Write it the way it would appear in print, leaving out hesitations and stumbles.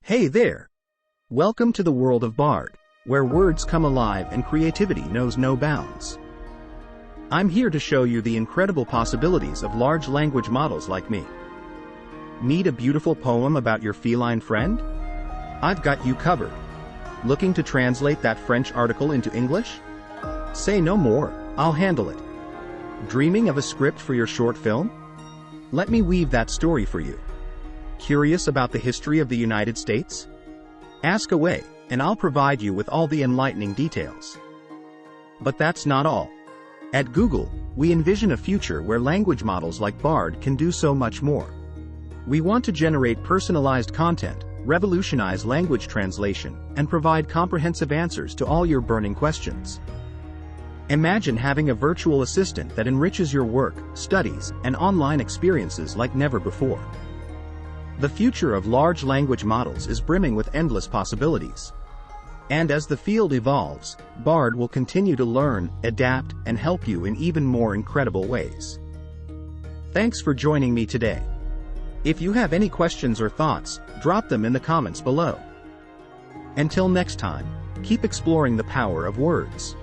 Hey there! Welcome to the world of Bard, where words come alive and creativity knows no bounds. I'm here to show you the incredible possibilities of large language models like me. Need a beautiful poem about your feline friend? I've got you covered. Looking to translate that French article into English? Say no more, I'll handle it. Dreaming of a script for your short film? Let me weave that story for you. Curious about the history of the United States? Ask away, and I'll provide you with all the enlightening details. But that's not all. At Google, we envision a future where language models like Bard can do so much more. We want to generate personalized content, revolutionize language translation, and provide comprehensive answers to all your burning questions. Imagine having a virtual assistant that enriches your work, studies, and online experiences like never before. The future of large language models is brimming with endless possibilities. And as the field evolves, Bard will continue to learn, adapt, and help you in even more incredible ways. Thanks for joining me today. If you have any questions or thoughts, drop them in the comments below. Until next time, keep exploring the power of words.